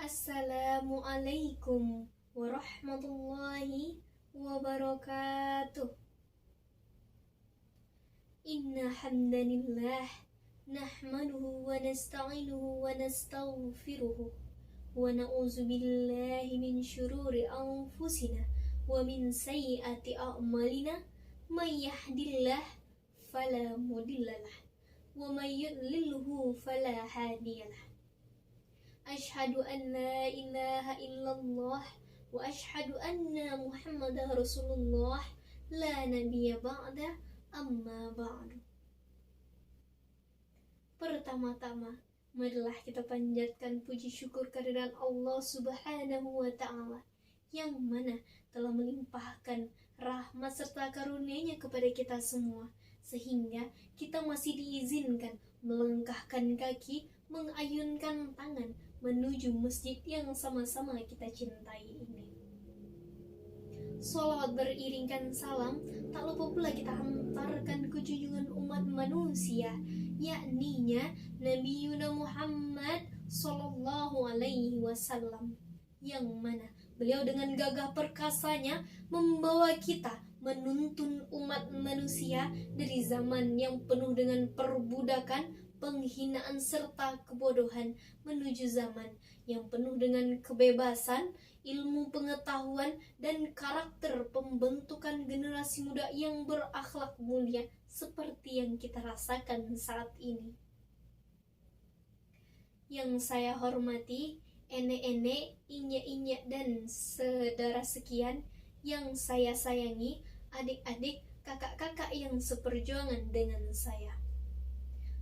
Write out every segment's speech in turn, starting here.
Assalamualaikum warahmatullahi wabarakatuh. Inna hamdanillah nahmaduhu wa nasta'inuhu wa nastaghfiruhu wa na'udzu billahi min syururi anfusina wa min sayyiati a'malina may yahdihillahu fala mudhillalah wa may yudlilhu fala hadiyalah. Asyhadu an la ilaha illallah wa asyhadu anna Muhammadar Rasulullah la nabiyya ba'da amma ba'du. Pertama-tama, marilah kita panjatkan puji syukur kehadiran Allah Subhanahu wa ta'ala yang mana telah melimpahkan rahmat serta karunia-Nya kepada kita semua, sehingga kita masih diizinkan melangkahkan kaki, mengayunkan tangan menuju masjid yang sama-sama kita cintai ini. Sholawat beriringkan salam tak lupa pula kita hantarkan ke junjungan umat manusia, yakninya Nabi Muhammad Sallallahu Alaihi Wasallam, yang mana beliau dengan gagah perkasanya membawa kita menuntun umat manusia dari zaman yang penuh dengan perbudakan, penghinaan serta kebodohan menuju zaman yang penuh dengan kebebasan, ilmu pengetahuan, dan karakter pembentukan generasi muda yang berakhlak mulia seperti yang kita rasakan saat ini. Yang saya hormati, ene-ene, inya-inya, dan saudara sekian yang saya sayangi, adik-adik, kakak-kakak yang seperjuangan dengan saya.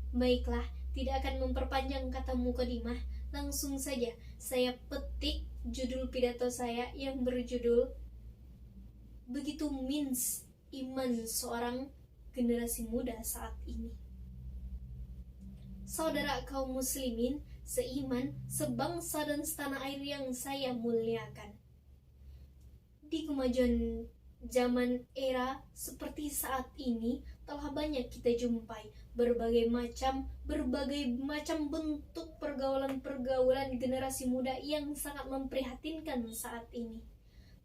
Baiklah, tidak akan memperpanjang kata mukadimah, langsung saja saya petik judul pidato saya yang berjudul Begitu Means Iman Seorang Generasi Muda Saat Ini. Saudara kaum muslimin, seiman, sebangsa dan setanah air yang saya muliakan, di kemajuan zaman era seperti saat ini telah banyak kita jumpai berbagai macam bentuk pergaulan generasi muda yang sangat memprihatinkan saat ini.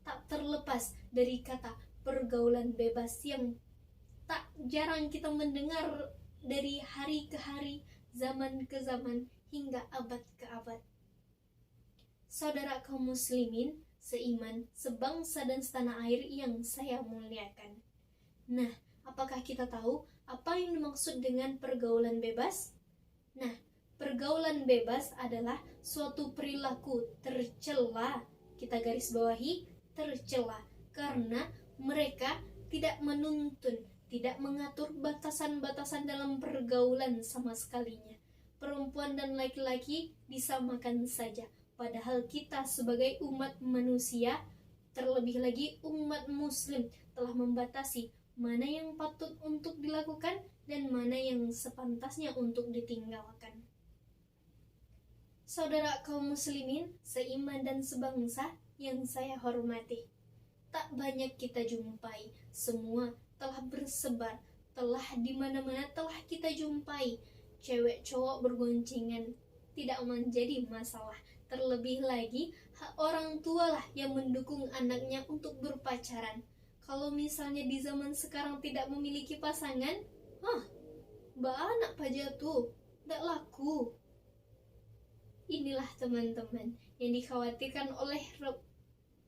Tak terlepas dari kata pergaulan bebas yang tak jarang kita mendengar dari hari ke hari, zaman ke zaman, hingga abad ke abad. Saudara kaum muslimin, seiman, sebangsa dan setanah air yang saya muliakan. Nah, apakah kita tahu apa yang dimaksud dengan pergaulan bebas? Nah, pergaulan bebas adalah suatu perilaku tercela, kita garis bawahi tercela, karena mereka tidak menuntun, tidak mengatur batasan-batasan dalam pergaulan sama sekalinya. Perempuan dan laki-laki disamakan saja, padahal kita sebagai umat manusia, terlebih lagi umat muslim, telah membatasi mana yang patut untuk dilakukan dan mana yang sepantasnya untuk ditinggalkan. Saudara kaum muslimin, seiman dan sebangsa yang saya hormati, tak banyak kita jumpai, semua telah bersebar, telah di mana-mana telah kita jumpai. Cewek cowok bergoncengan tidak menjadi masalah. Terlebih lagi, orang tua lah yang mendukung anaknya untuk berpacaran. Kalau misalnya di zaman sekarang tidak memiliki pasangan, anak aja tuh, tidak laku. Inilah teman-teman yang dikhawatirkan oleh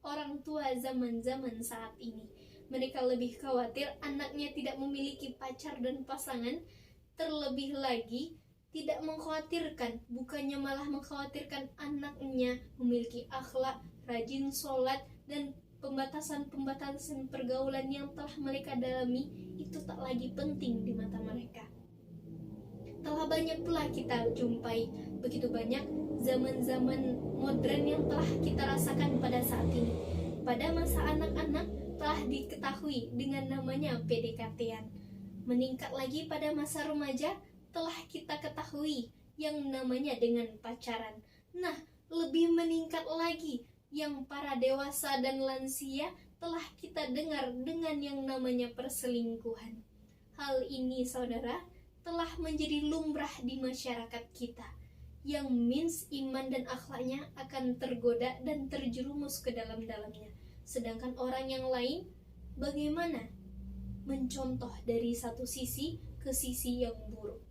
orang tua zaman-zaman saat ini. Mereka lebih khawatir anaknya tidak memiliki pacar dan pasangan, terlebih lagi tidak mengkhawatirkan, bukannya malah mengkhawatirkan anaknya memiliki akhlak, rajin sholat, dan pembatasan pergaulan yang telah mereka dalami itu tak lagi penting di mata mereka. Telah banyak pula kita jumpai, begitu banyak zaman-zaman modern yang telah kita rasakan pada saat ini. Pada masa anak-anak telah diketahui dengan namanya PDKT-an. Meningkat lagi pada masa remaja telah kita ketahui yang namanya dengan pacaran. Nah, lebih meningkat lagi yang para dewasa dan lansia telah kita dengar dengan yang namanya perselingkuhan. Hal ini, saudara, telah menjadi lumrah di masyarakat kita, yang means iman dan akhlaknya akan tergoda dan terjerumus ke dalam-dalamnya. Sedangkan orang yang lain bagaimana? Mencontoh dari satu sisi ke sisi yang buruk.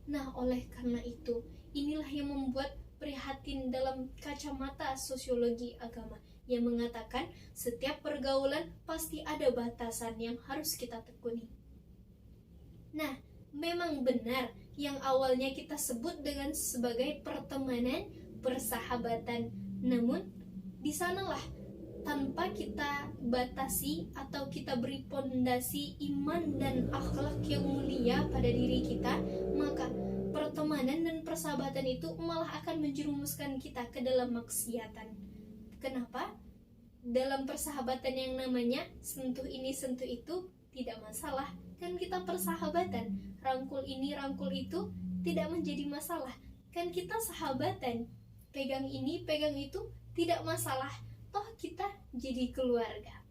Nah, oleh karena itu, inilah yang membuat prihatin dalam kacamata sosiologi agama yang mengatakan setiap pergaulan pasti ada batasan yang harus kita tekuni. Nah, memang benar yang awalnya kita sebut dengan sebagai pertemanan, persahabatan. Namun, di sanalah tanpa kita batasi atau kita beri pondasi iman dan akhlak yang mulia pada diri kita, maka pertemanan dan persahabatan itu malah akan menjerumuskan kita ke dalam maksiatan. Kenapa? Dalam persahabatan yang namanya sentuh ini sentuh itu tidak masalah, kan kita persahabatan, rangkul ini rangkul itu tidak menjadi masalah, kan kita sahabatan, pegang ini pegang itu tidak masalah, toh kita jadi keluarga.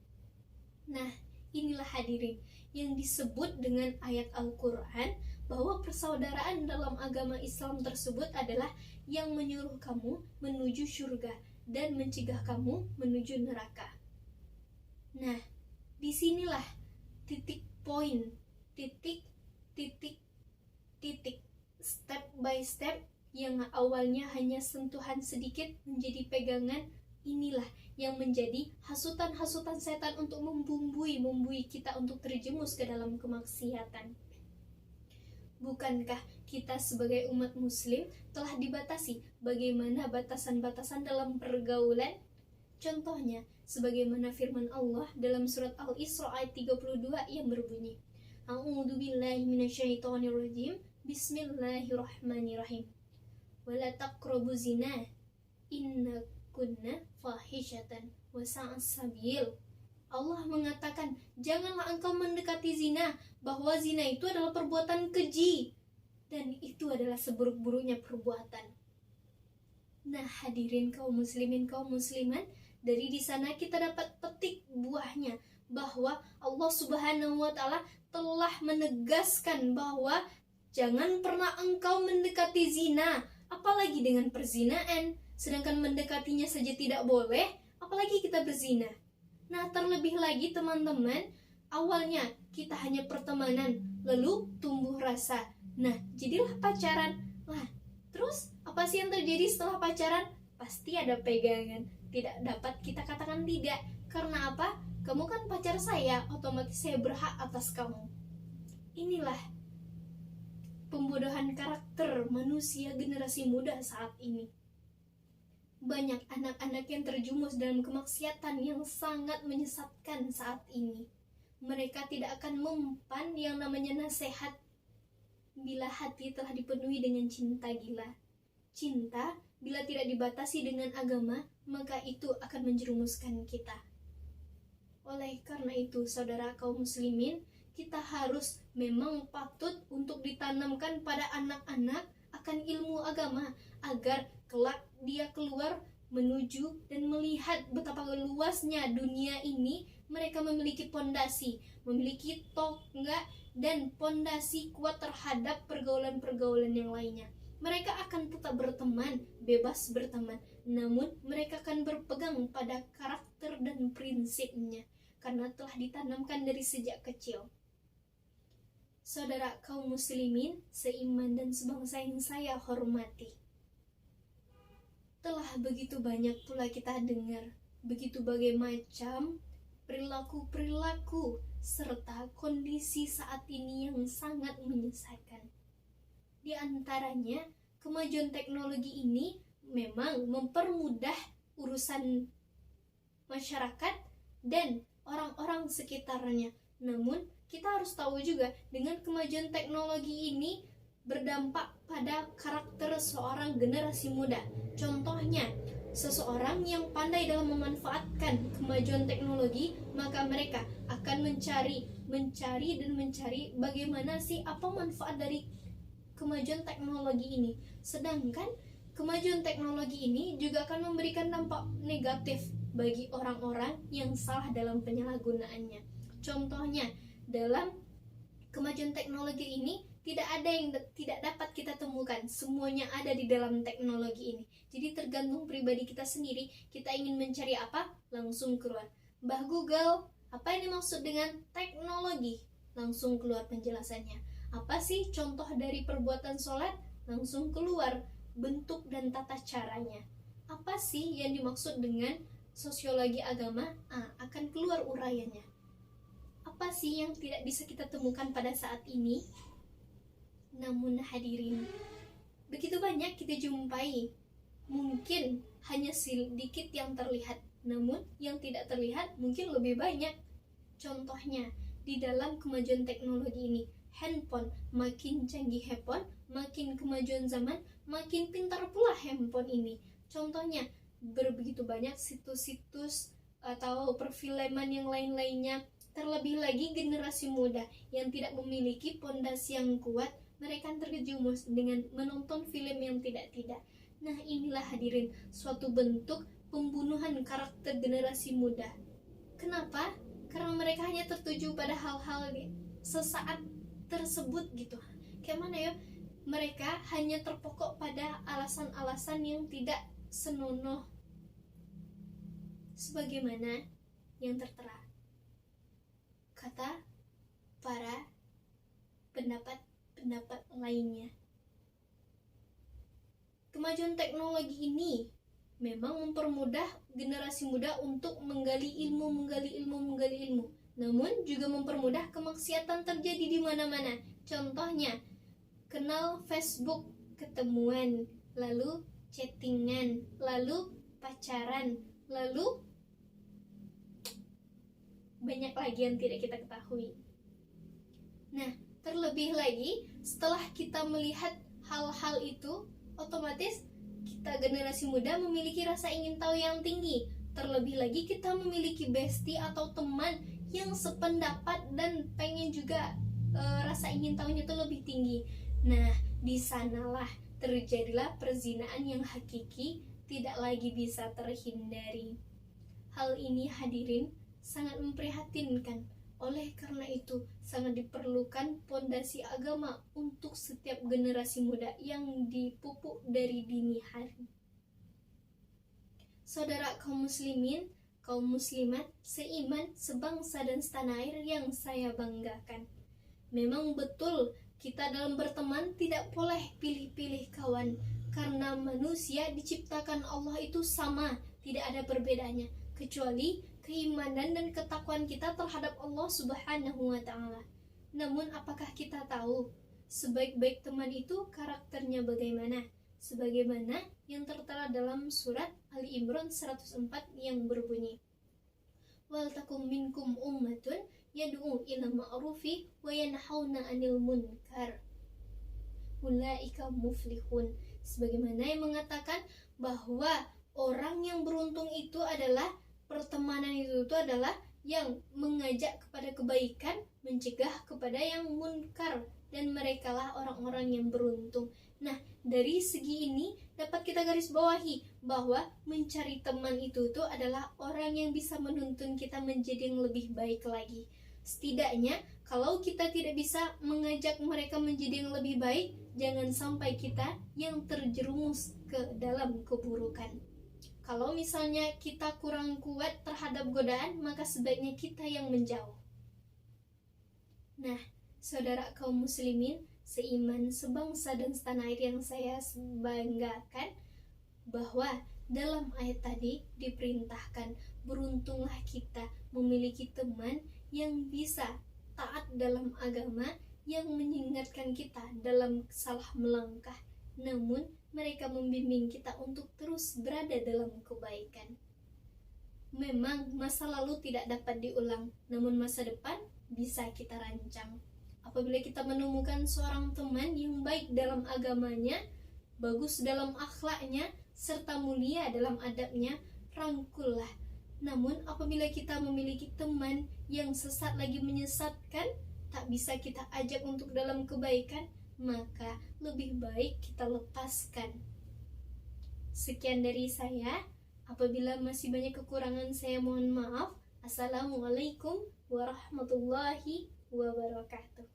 Nah, inilah hadirin yang disebut dengan ayat Al-Quran bahwa persaudaraan dalam agama Islam tersebut adalah yang menyuruh kamu menuju surga dan mencegah kamu menuju neraka. Nah, disinilah titik poin, titik, step by step yang awalnya hanya sentuhan sedikit menjadi pegangan. Inilah yang menjadi hasutan-hasutan setan untuk membumbui kita untuk terjerumus ke dalam kemaksiatan. Bukankah kita sebagai umat muslim telah dibatasi bagaimana batasan-batasan dalam pergaulan? Contohnya, sebagaimana firman Allah dalam surat Al-Isra ayat 32 yang berbunyi, A'udzubillahi minasyaitonirrajim, Bismillahirrahmanirrahim. Wala taqrabuz zina, kunna fahishatan wa sa'as sabil. Allah mengatakan, janganlah engkau mendekati zina, bahwa zina itu adalah perbuatan keji dan itu adalah seburuk-buruknya perbuatan. Nah, hadirin kaum muslimin kaum muslimat, dari di sana kita dapat petik buahnya bahwa Allah Subhanahu wa taala telah menegaskan bahwa jangan pernah engkau mendekati zina, apalagi dengan perzinaan. Sedangkan mendekatinya saja tidak boleh, apalagi kita berzina. Nah, terlebih lagi teman-teman, awalnya kita hanya pertemanan, lalu tumbuh rasa. Nah, jadilah pacaran. Nah, terus apa sih yang terjadi setelah pacaran? Pasti ada pegangan. Tidak dapat kita katakan tidak. Karena apa? Kamu kan pacar saya, otomatis saya berhak atas kamu. Inilah pembodohan karakter manusia generasi muda saat ini. Banyak anak-anak yang terjumus dalam kemaksiatan yang sangat menyesatkan saat ini. Mereka tidak akan mempan yang namanya nasihat bila hati telah dipenuhi dengan cinta gila. Cinta bila tidak dibatasi dengan agama, maka itu akan menjerumuskan kita. Oleh karena itu, saudara kaum muslimin, kita harus memang patut untuk ditanamkan pada anak-anak akan ilmu agama, agar kelak dia keluar menuju dan melihat betapa luasnya dunia ini. Mereka memiliki pondasi, memiliki tonggak dan pondasi kuat terhadap pergaulan-pergaulan yang lainnya. Mereka akan tetap berteman, bebas berteman, namun mereka akan berpegang pada karakter dan prinsipnya karena telah ditanamkan dari sejak kecil. Saudara kaum muslimin seiman dan sebangsa yang saya hormati, telah begitu banyak pula kita dengar begitu bagai macam perilaku-perilaku serta kondisi saat ini yang sangat menyesatkan. Di antaranya, kemajuan teknologi ini memang mempermudah urusan masyarakat dan orang-orang sekitarnya. Namun, kita harus tahu juga dengan kemajuan teknologi ini berdampak pada karakter seorang generasi muda. Contohnya, seseorang yang pandai dalam memanfaatkan kemajuan teknologi, maka mereka akan mencari bagaimana sih apa manfaat dari kemajuan teknologi ini. Sedangkan kemajuan teknologi ini juga akan memberikan dampak negatif bagi orang-orang yang salah dalam penyalahgunaannya. Contohnya, dalam kemajuan teknologi ini tidak ada yang tidak dapat kita temukan. Semuanya ada di dalam teknologi ini. Jadi tergantung pribadi kita sendiri, kita ingin mencari apa, langsung keluar. Mbah Google, apa yang dimaksud dengan teknologi? Langsung keluar penjelasannya. Apa sih contoh dari perbuatan sholat? Langsung keluar bentuk dan tata caranya. Apa sih yang dimaksud dengan sosiologi agama? Akan keluar uraiannya. Apa sih yang tidak bisa kita temukan pada saat ini? Namun hadirin, begitu banyak kita jumpai. Mungkin hanya sedikit yang terlihat, namun yang tidak terlihat mungkin lebih banyak. Contohnya, di dalam kemajuan teknologi ini, handphone makin canggih, handphone makin kemajuan zaman, makin pintar pula handphone ini. Contohnya, begitu banyak situs-situs atau perfilman yang lain-lainnya. Terlebih lagi generasi muda yang tidak memiliki pondasi yang kuat, mereka terjerumus dengan menonton film yang tidak-tidak. Nah, inilah hadirin suatu bentuk pembunuhan karakter generasi muda. Kenapa? Karena mereka hanya tertuju pada hal-hal sesaat tersebut gitu. Kayak mana ya? Mereka hanya terpokok pada alasan-alasan yang tidak senonoh sebagaimana yang tertera kata para pendapat lainnya. Kemajuan teknologi ini memang mempermudah generasi muda untuk menggali ilmu. Namun juga mempermudah kemaksiatan terjadi di mana-mana. Contohnya, kenal Facebook, ketemuan, lalu chattingan, lalu pacaran, lalu banyak lagi yang tidak kita ketahui. Nah, terlebih lagi setelah kita melihat hal-hal itu, otomatis kita generasi muda memiliki rasa ingin tahu yang tinggi. Terlebih lagi kita memiliki bestie atau teman yang sependapat dan pengen juga rasa ingin tahunya itu lebih tinggi. Nah, di sanalah terjadilah perzinaan yang hakiki, tidak lagi bisa terhindari. Hal ini hadirin sangat memprihatinkan. Oleh karena itu, sangat diperlukan pondasi agama untuk setiap generasi muda yang dipupuk dari dini hari. Saudara kaum muslimin, kaum muslimat, seiman, sebangsa dan setanah air yang saya banggakan. Memang betul, kita dalam berteman tidak boleh pilih-pilih kawan, karena manusia diciptakan Allah itu sama, tidak ada perbedaannya, kecuali keimanan dan ketakwaan kita terhadap Allah Subhanahu wa ta'ala. Namun apakah kita tahu sebaik-baik teman itu karakternya bagaimana? Sebagaimana yang tertera dalam surat Ali Imran 104 yang berbunyi, wal takum minkum ummatun yad'u ila ma'rufi wa yanhauna 'anil munkar ulaika muflihun. Sebagaimana yang mengatakan bahwa orang yang beruntung itu adalah pertemanan itu adalah yang mengajak kepada kebaikan, mencegah kepada yang munkar, dan merekalah orang-orang yang beruntung. Nah, dari segi ini dapat kita garis bawahi bahwa mencari teman itu adalah orang yang bisa menuntun kita menjadi yang lebih baik lagi. Setidaknya, kalau kita tidak bisa mengajak mereka menjadi yang lebih baik, jangan sampai kita yang terjerumus ke dalam keburukan. Kalau misalnya kita kurang kuat terhadap godaan, maka sebaiknya kita yang menjauh. Nah, saudara kaum muslimin, seiman, sebangsa dan setanah air yang saya banggakan, bahwa dalam ayat tadi diperintahkan, beruntunglah kita memiliki teman yang bisa taat dalam agama, yang mengingatkan kita dalam salah melangkah, namun mereka membimbing kita untuk terus berada dalam kebaikan. Memang masa lalu tidak dapat diulang, namun masa depan bisa kita rancang. Apabila kita menemukan seorang teman yang baik dalam agamanya, bagus dalam akhlaknya, serta mulia dalam adabnya, rangkullah. Namun apabila kita memiliki teman yang sesat lagi menyesatkan, tak bisa kita ajak untuk dalam kebaikan, maka lebih baik kita lepaskan. Sekian dari saya. Apabila masih banyak kekurangan, saya mohon maaf. Assalamualaikum warahmatullahi wabarakatuh.